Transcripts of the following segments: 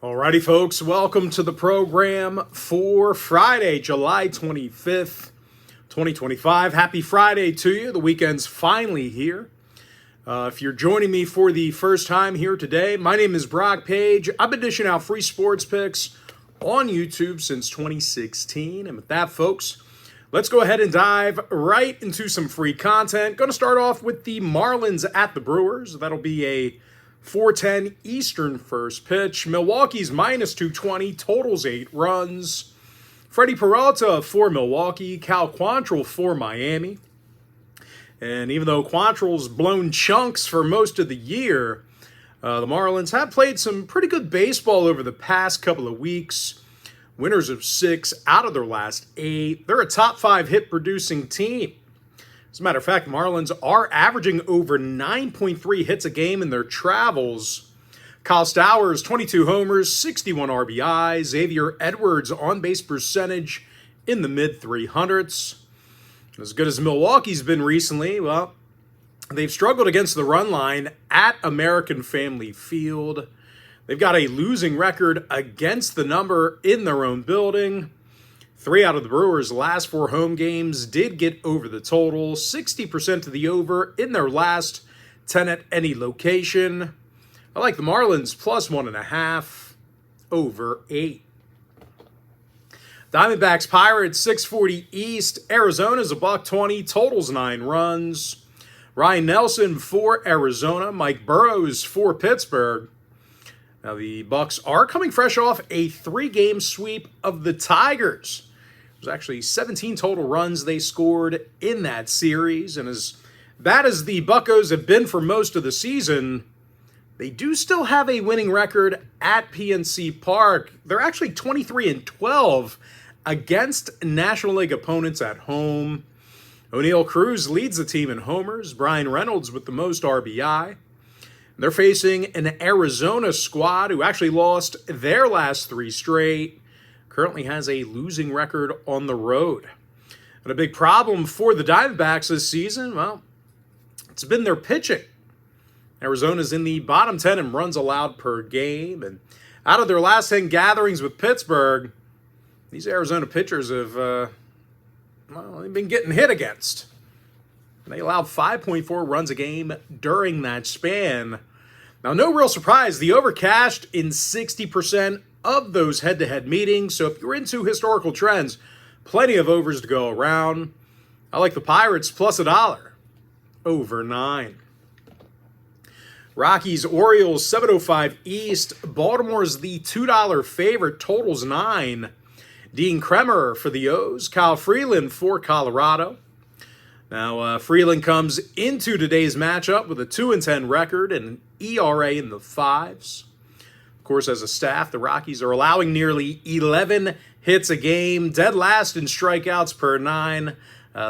Alrighty, folks, welcome to the program for Friday, July 25th, 2025. Happy Friday to you. The weekend's finally here. If you're joining me for the first time here today, my name is Brock Page. I've been dishing out free sports picks on YouTube since 2016. And with that, folks, let's go ahead and dive right into some free content. Going to start off with the Marlins at the Brewers. That'll be a 4:10 Eastern first pitch. Milwaukee's minus 220, totals 8 runs. Freddie Peralta for Milwaukee, Cal Quantrill for Miami. And even though Quantrill's blown chunks for most of the year, the Marlins have played some pretty good baseball over the past couple of weeks. Winners of 6 out of their last 8. They're a top 5 hit-producing team. As a matter of fact, the Marlins are averaging over 9.3 hits a game in their travels. Kyle Stowers, 22 homers, 61 RBIs. Xavier Edwards on-base percentage in the mid-300s. As good as Milwaukee's been recently, well, they've struggled against the run line at American Family Field. They've got a losing record against the number in their own building. 3 out of the Brewers' last 4 home games did get over the total, 60% to the over in their last 10 at any location. I like the Marlins plus 1.5, over 8. Diamondbacks Pirates 640 East. Arizona's $1.20, totals 9 runs. Ryan Nelson for Arizona. Mike Burrows for Pittsburgh. Now the Bucks are coming fresh off a 3-game sweep of the Tigers. There's actually 17 total runs they scored in that series, and as bad as the Buccos have been for most of the season, they do still have a winning record at PNC Park. They're actually 23-12 against National League opponents at home. O'Neal Cruz leads the team in homers. Brian Reynolds with the most RBI. They're facing an Arizona squad who actually lost their last 3 straight. Currently has a losing record on the road. And a big problem for the Diamondbacks this season, well, it's been their pitching. Arizona's in the bottom 10 in runs allowed per game. And out of their last 10 gatherings with Pittsburgh, these Arizona pitchers have they've been getting hit against. And they allowed 5.4 runs a game during that span. Now, no real surprise, the over cashed in 60% of those head-to-head meetings. So if you're into historical trends, plenty of overs to go around. I like the Pirates plus $1, over 9. Rockies Orioles 705 East. Baltimore's the $2 favorite, totals 9. Dean Kremer for the O's. Kyle Freeland for Colorado. Now, Freeland comes into today's matchup with a 2-10 record and an ERA in the 5s. Of course, as a staff, the Rockies are allowing nearly 11 hits a game, dead last in strikeouts per 9.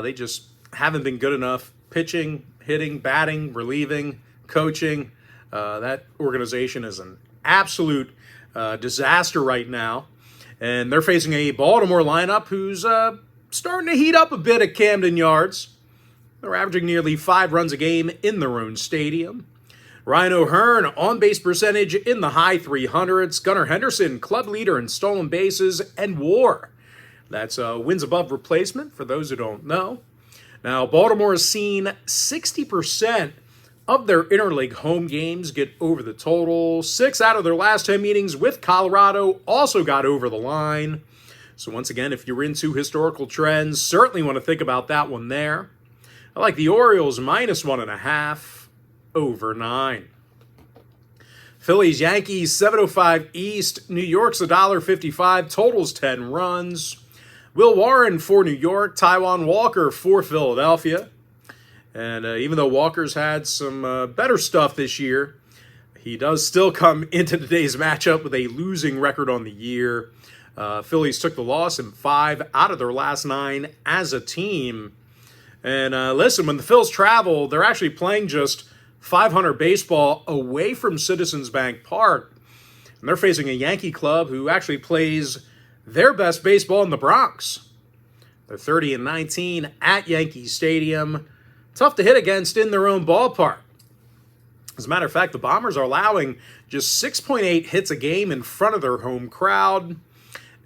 They just haven't been good enough pitching, hitting, batting, relieving, coaching. That organization is an absolute disaster right now. And they're facing a Baltimore lineup who's starting to heat up a bit at Camden Yards. They're averaging nearly 5 runs a game in their own stadium. Ryan O'Hearn, on-base percentage in the high 300s. Gunnar Henderson, club leader in stolen bases and WAR. That's wins above replacement, for those who don't know. Now, Baltimore has seen 60% of their interleague home games get over the total. 6 out of their last 10 meetings with Colorado also got over the line. So once again, if you're into historical trends, certainly want to think about that one there. I like the Orioles minus 1.5, over 9. Phillies Yankees 705 East. New York's $1.55, totals 10 runs. Will Warren for New York. Taijuan Walker for Philadelphia. And even though Walker's had some better stuff this year, he does still come into today's matchup with a losing record on the year. Phillies took the loss in 5 out of their last 9 as a team. And listen, when the Phils travel, they're actually playing just 500 baseball away from Citizens Bank Park. And they're facing a Yankee club who actually plays their best baseball in the Bronx. They're 30-19 at Yankee Stadium. Tough to hit against in their own ballpark. As a matter of fact, the Bombers are allowing just 6.8 hits a game in front of their home crowd.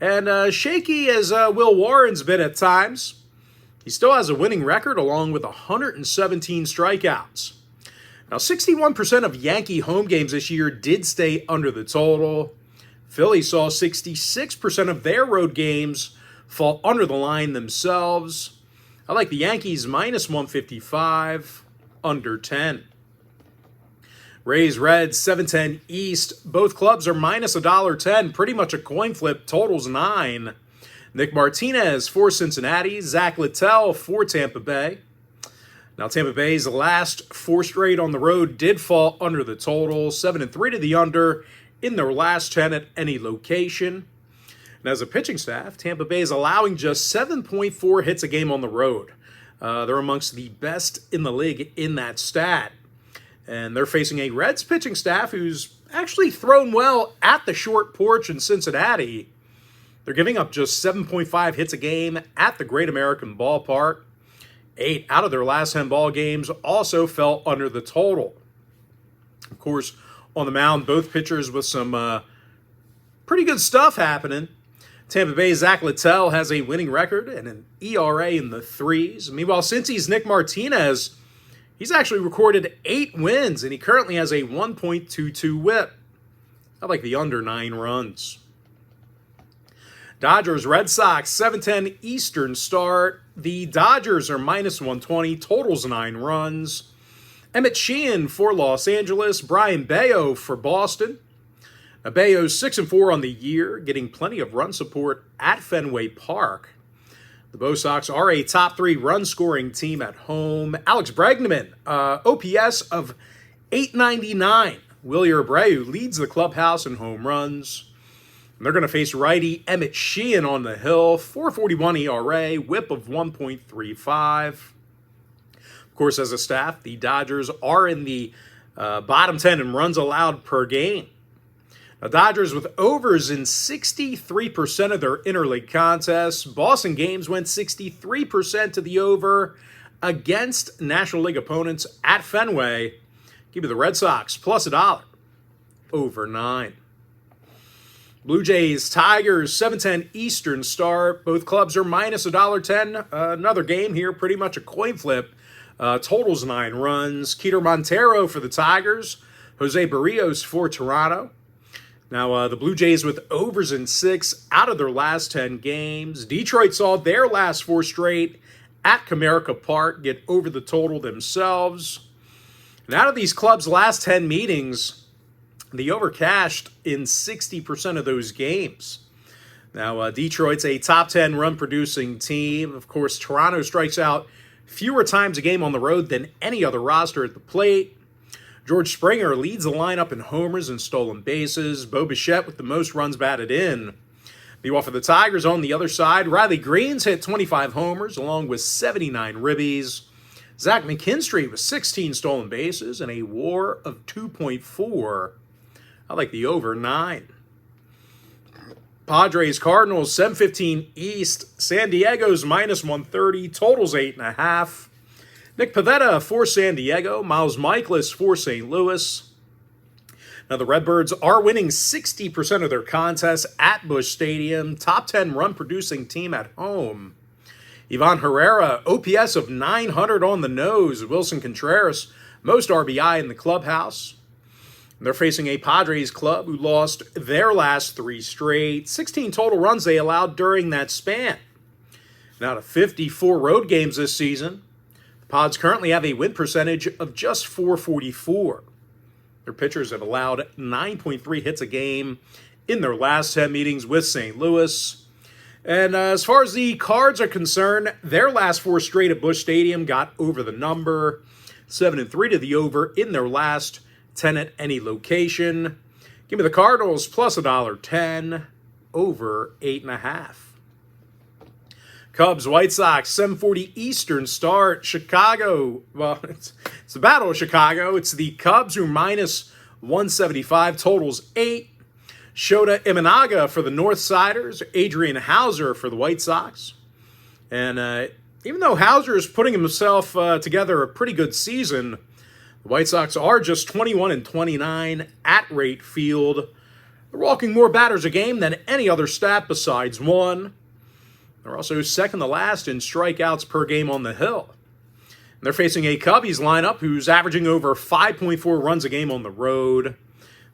And shaky as Will Warren's been at times, he still has a winning record along with 117 strikeouts. Now, 61% of Yankee home games this year did stay under the total. Philly saw 66% of their road games fall under the line themselves. I like the Yankees minus 155, under 10. Rays, Reds, 710 East. Both clubs are minus $1.10. Pretty much a coin flip. Totals 9. Nick Martinez for Cincinnati. Zach Littell for Tampa Bay. Now, Tampa Bay's last 4 straight on the road did fall under the total. 7-3 to the under in their last 10 at any location. And as a pitching staff, Tampa Bay is allowing just 7.4 hits a game on the road. They're amongst the best in the league in that stat. And they're facing a Reds pitching staff who's actually thrown well at the short porch in Cincinnati. They're giving up just 7.5 hits a game at the Great American Ballpark. 8 out of their last 10 ball games also fell under the total. Of course, on the mound, both pitchers with some pretty good stuff happening. Tampa Bay's Zach Littell has a winning record and an ERA in the 3s. Meanwhile, Cincy's Nick Martinez, he's actually recorded 8 wins, and he currently has a 1.22 whip. I like the under 9 runs. Dodgers, Red Sox, 7:10 Eastern start. The Dodgers are minus 120, totals 9 runs. Emmett Sheehan for Los Angeles, Brian Bayo for Boston. Now, Bayo's 6-4 on the year, getting plenty of run support at Fenway Park. The Bo Sox are a top 3 run-scoring team at home. Alex Bregman, OPS of .899. Willie Abreu leads the clubhouse in home runs. And they're going to face righty Emmett Sheehan on the hill. 4.41 ERA, whip of 1.35. Of course, as a staff, the Dodgers are in the bottom 10 in runs allowed per game. The Dodgers with overs in 63% of their interleague contests. Boston games went 63% to the over against National League opponents at Fenway. Give me the Red Sox plus $1. Over 9. Blue Jays, Tigers, 7:10 Eastern start. Both clubs are minus $1.10. Another game here, pretty much a coin flip. Totals 9 runs. Keter Montero for the Tigers. Jose Barrios for Toronto. Now, the Blue Jays with overs in 6 out of their last 10 games. Detroit saw their last 4 straight at Comerica Park get over the total themselves. And out of these clubs' last 10 meetings, the over cashed in 60% of those games. Now, Detroit's a top 10 run-producing team. Of course, Toronto strikes out fewer times a game on the road than any other roster at the plate. George Springer leads the lineup in homers and stolen bases. Bo Bichette with the most runs batted in. Meanwhile, for the Tigers on the other side, Riley Green's hit 25 homers along with 79 ribbies. Zach McKinstry with 16 stolen bases and a WAR of 2.4. I like the over 9. Padres, Cardinals, 7:15 East. San Diego's minus 130, totals 8.5. Nick Pivetta for San Diego. Miles Michaelis for St. Louis. Now, the Redbirds are winning 60% of their contests at Busch Stadium. Top 10 run-producing team at home. Ivan Herrera, OPS of 900 on the nose. Wilson Contreras, most RBI in the clubhouse. They're facing a Padres club who lost their last 3 straight. 16 total runs they allowed during that span. Now, to 54 road games this season, the Pods currently have a win percentage of just .444. Their pitchers have allowed 9.3 hits a game in their last 10 meetings with St. Louis. And as far as the Cards are concerned, their last 4 straight at Busch Stadium got over the number. 7-3 to the over in their last 10 at any location. Give me the Cardinals plus $1.10, over 8.5. Cubs, White Sox, 7:40 Eastern start. Chicago, well, it's the Battle of Chicago. It's the Cubs who are minus 175, totals 8. Shota Imanaga for the North Siders. Adrian Hauser for the White Sox. And even though Hauser is putting himself together a pretty good season, The White Sox are just 21-29 at Rate Field. They're walking more batters a game than any other stat besides one. They're also second to last in strikeouts per game on the hill. And they're facing a Cubbies lineup who's averaging over 5.4 runs a game on the road.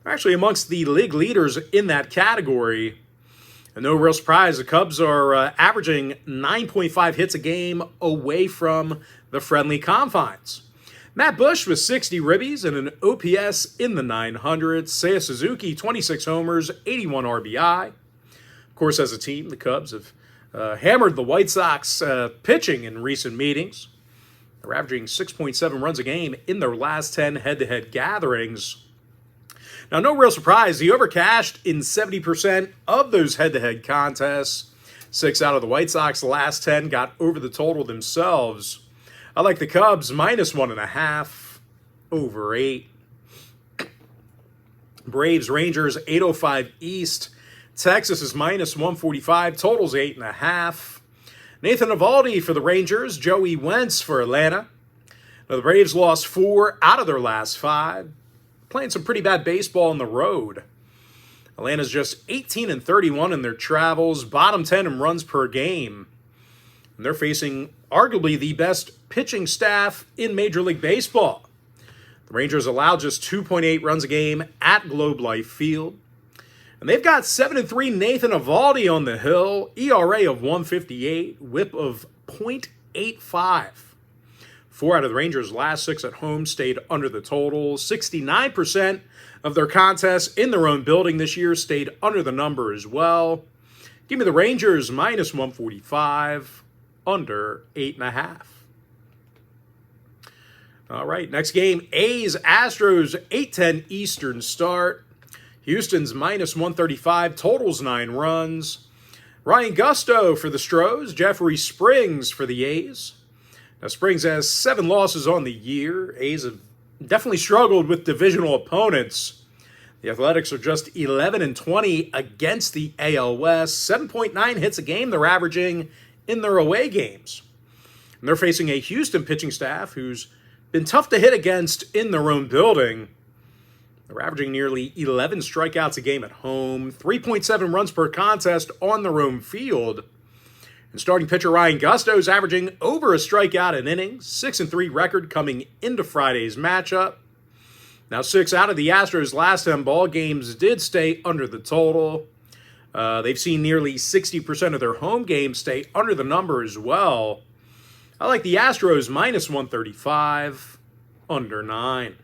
They're actually amongst the league leaders in that category. And no real surprise, the Cubs are averaging 9.5 hits a game away from the friendly confines. Matt Bush with 60 ribbies and an OPS in the 900s. Seiya Suzuki, 26 homers, 81 RBI. Of course, as a team, the Cubs have hammered the White Sox pitching in recent meetings. They're averaging 6.7 runs a game in their last 10 head-to-head gatherings. Now, no real surprise, the over cashed in 70% of those head-to-head contests. 6 out of the White Sox last 10 got over the total themselves. I like the Cubs minus 1.5, over 8. Braves, Rangers, 805 East. Texas is minus 145, totals 8.5. Nathan Eovaldi for the Rangers, Joey Wentz for Atlanta. Now, the Braves lost 4 out of their last 5. Playing some pretty bad baseball on the road. Atlanta's just 18-31 in their travels, bottom 10 in runs per game. And they're facing arguably the best pitching staff in Major League Baseball. The Rangers allow just 2.8 runs a game at Globe Life Field. And they've got 7-3 Nathan Eovaldi on the hill, ERA of 158, whip of .85. 4 out of the Rangers' last 6 at home stayed under the total. 69% of their contests in their own building this year stayed under the number as well. Give me the Rangers minus 145, under 8.5. All right, next game, A's, Astros, 8:10 Eastern start. Houston's minus 135, totals 9 runs. Ryan Gusto for the Stros, Jeffrey Springs for the A's. Now, Springs has 7 losses on the year. A's have definitely struggled with divisional opponents. The Athletics are just 11-20 against the AL West. 7.9 hits a game they're averaging in their away games. And they're facing a Houston pitching staff who's been tough to hit against in their own building. They're averaging nearly 11 strikeouts a game at home, 3.7 runs per contest on their own field. And starting pitcher Ryan Gusto is averaging over a strikeout an inning, 6-3 record coming into Friday's matchup. Now, 6 out of the Astros' last 10 ball games did stay under the total. They've seen nearly 60% of their home games stay under the number as well. I like the Astros minus 135, under 9.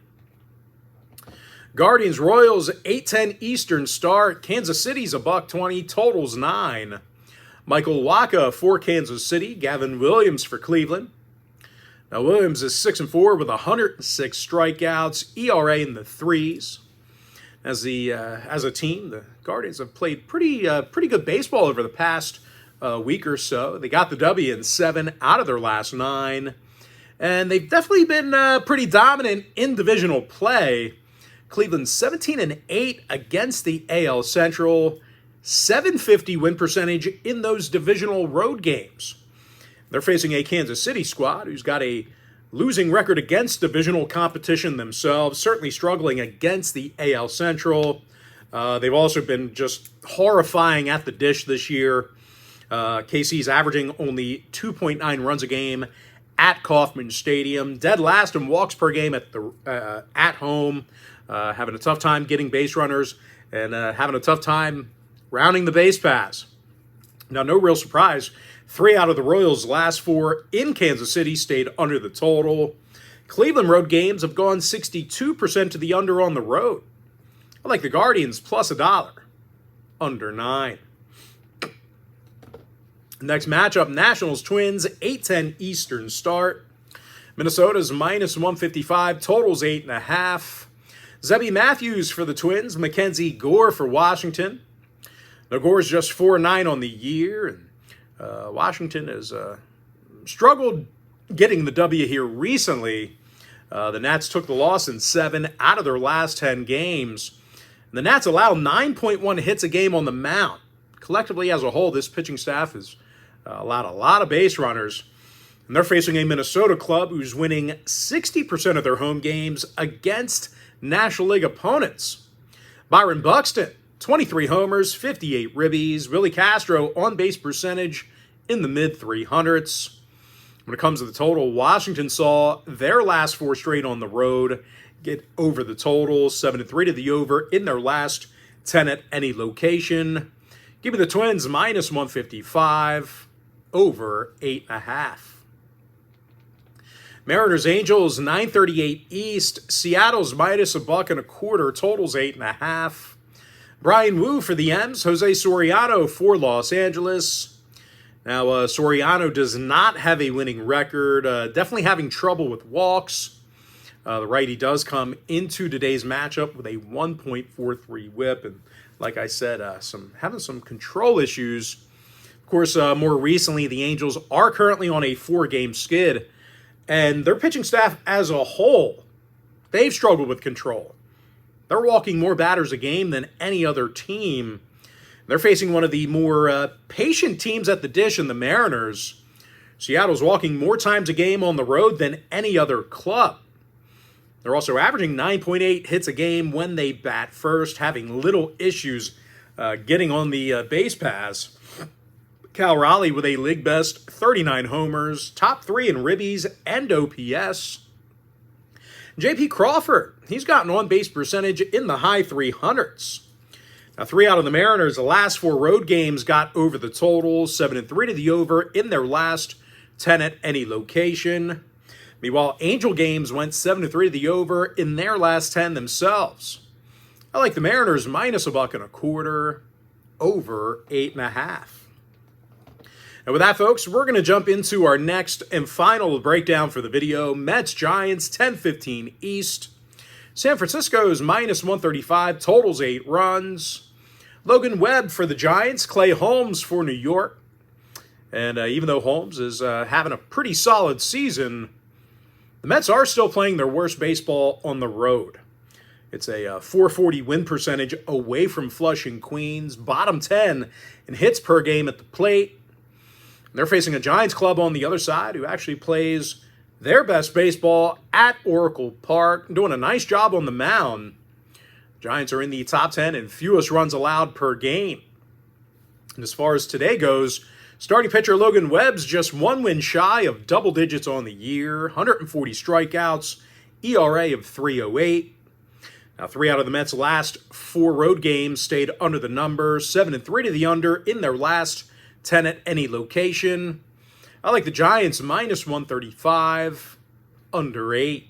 Guardians, Royals, 8:10 Eastern start. Kansas City's $1.20, totals 9. Michael Wacha for Kansas City, Gavin Williams for Cleveland. Now, Williams is 6-4 with 106 strikeouts, ERA in the 3s. As a team, the Guardians have played pretty good baseball over the past week or so. They got the W in 7 out of their last 9. And they've definitely been pretty dominant in divisional play. Cleveland 17-8 against the AL Central, .750 win percentage in those divisional road games. They're facing a Kansas City squad who's got a losing record against divisional competition themselves, certainly struggling against the AL Central. They've also been just horrifying at the dish this year. KC's averaging only 2.9 runs a game at Kauffman Stadium, dead last in walks per game at home, having a tough time getting base runners and having a tough time rounding the base paths. Now, no real surprise, 3 out of the Royals' last 4 in Kansas City stayed under the total. Cleveland road games have gone 62% to the under on the road. I like the Guardians plus $1, under 9. Next matchup, Nationals, Twins, 8:10 Eastern start. Minnesota's minus 155, totals 8.5. Zebby Matthews for the Twins, Mackenzie Gore for Washington. Now, Gore's just 4-9 on the year, and Washington has struggled getting the W here recently. The Nats took the loss in 7 out of their last 10 games. And the Nats allow 9.1 hits a game on the mound. Collectively, as a whole, this pitching staff has allowed a lot of base runners. And they're facing a Minnesota club who's winning 60% of their home games against National League opponents. Byron Buxton, 23 homers, 58 ribbies. Willie Castro, on-base percentage in the mid-300s. When it comes to the total, Washington saw their last 4 straight on the road get over the total, 7-3 to the over in their last 10 at any location. Give me the Twins minus 155, over 8.5. Mariners Angels 938 East. Seattle's minus $1.25. Totals 8.5. Brian Wu for the M's. Jose Soriano for Los Angeles. Now Soriano does not have a winning record. Definitely having trouble with walks. The righty does come into today's matchup with a 1.43 WHIP, and like I said, having some control issues. Of course, more recently, the Angels are currently on a 4-game skid. And their pitching staff as a whole, they've struggled with control. They're walking more batters a game than any other team. They're facing one of the more patient teams at the dish in the Mariners. Seattle's walking more times a game on the road than any other club. They're also averaging 9.8 hits a game when they bat first, having little issues getting on the base paths. Cal Raleigh with a league best 39 homers, top 3 in ribbies and OPS. J.P. Crawford, he's got an on-base percentage in the high 300s. Now, 3 out of the Mariners' last 4 road games got over the total, 7-3 to the over in their last 10 at any location. Meanwhile, Angel games went 7-3 to the over in their last 10 themselves. I like the Mariners minus $1.25, over 8.5. And with that, folks, we're going to jump into our next and final breakdown for the video. Mets-Giants, 10-15 East. San Francisco's minus 135, totals 8 runs. Logan Webb for the Giants, Clay Holmes for New York. And even though Holmes is having a pretty solid season, the Mets are still playing their worst baseball on the road. It's a .440 win percentage away from Flushing, Queens, bottom 10 in hits per game at the plate. They're facing a Giants club on the other side who actually plays their best baseball at Oracle Park, doing a nice job on the mound. Giants are in the top 10 in fewest runs allowed per game. And as far as today goes, starting pitcher Logan Webb's just 1 win shy of double digits on the year, 140 strikeouts, ERA of 3.08. Now, 3 out of the Mets' last 4 road games stayed under the number, 7-3 to the under in their last 10 at any location. I like the Giants minus 135, under 8.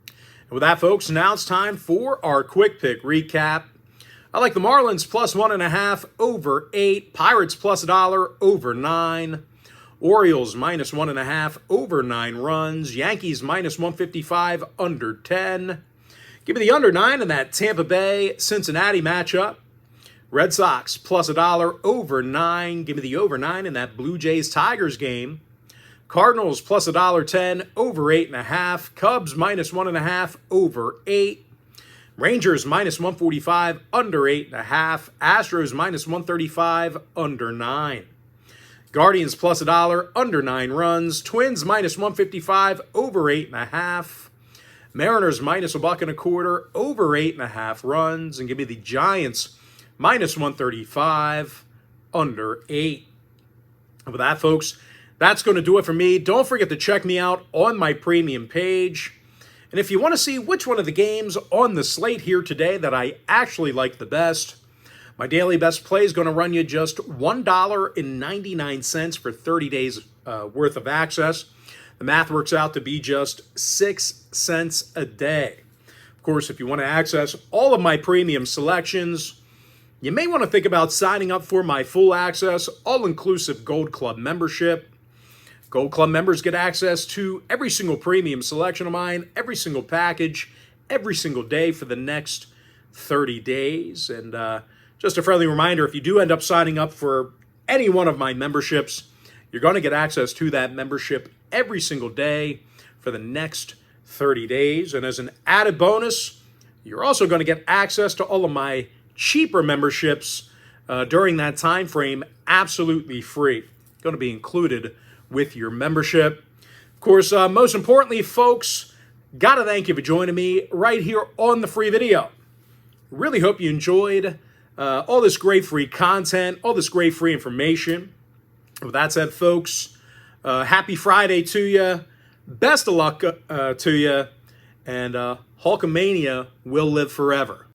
And with that, folks, now it's time for our quick pick recap. I like the Marlins plus 1.5, over 8. Pirates plus $1, over 9. Orioles minus 1.5, over 9 runs. Yankees minus 155, under 10. Give me the under 9 in that Tampa Bay-Cincinnati matchup. Red Sox plus $1, over 9. Give me the over 9 in that Blue Jays-Tigers game. Cardinals plus $1.10, over 8.5. Cubs minus 1.5, over 8. Rangers minus 145, under 8.5. Astros minus 135, under 9. Guardians plus $1, under 9 runs. Twins minus 155, over 8.5. Mariners minus $1.25, over 8.5 runs. And give me the Giants minus 135, under 8. And with that, folks, that's going to do it for me. Don't forget to check me out on my premium page. And if you want to see which one of the games on the slate here today that I actually like the best, my daily best play is going to run you just $1.99 for 30 days worth of access. The math works out to be just 6 cents a day. Of course, if you want to access all of my premium selections, you may want to think about signing up for my full access, all-inclusive Gold Club membership. Gold Club members get access to every single premium selection of mine, every single package, every single day for the next 30 days. And just a friendly reminder, if you do end up signing up for any one of my memberships, you're going to get access to that membership every single day for the next 30 days. And as an added bonus, you're also going to get access to all of my cheaper memberships during that time frame, absolutely free. Going to be included with your membership. Of course, most importantly, folks, got to thank you for joining me right here on the free video. Really hope you enjoyed all this great free content, all this great free information. With that said, folks, happy Friday to you. Best of luck to you. And Hulkamania will live forever.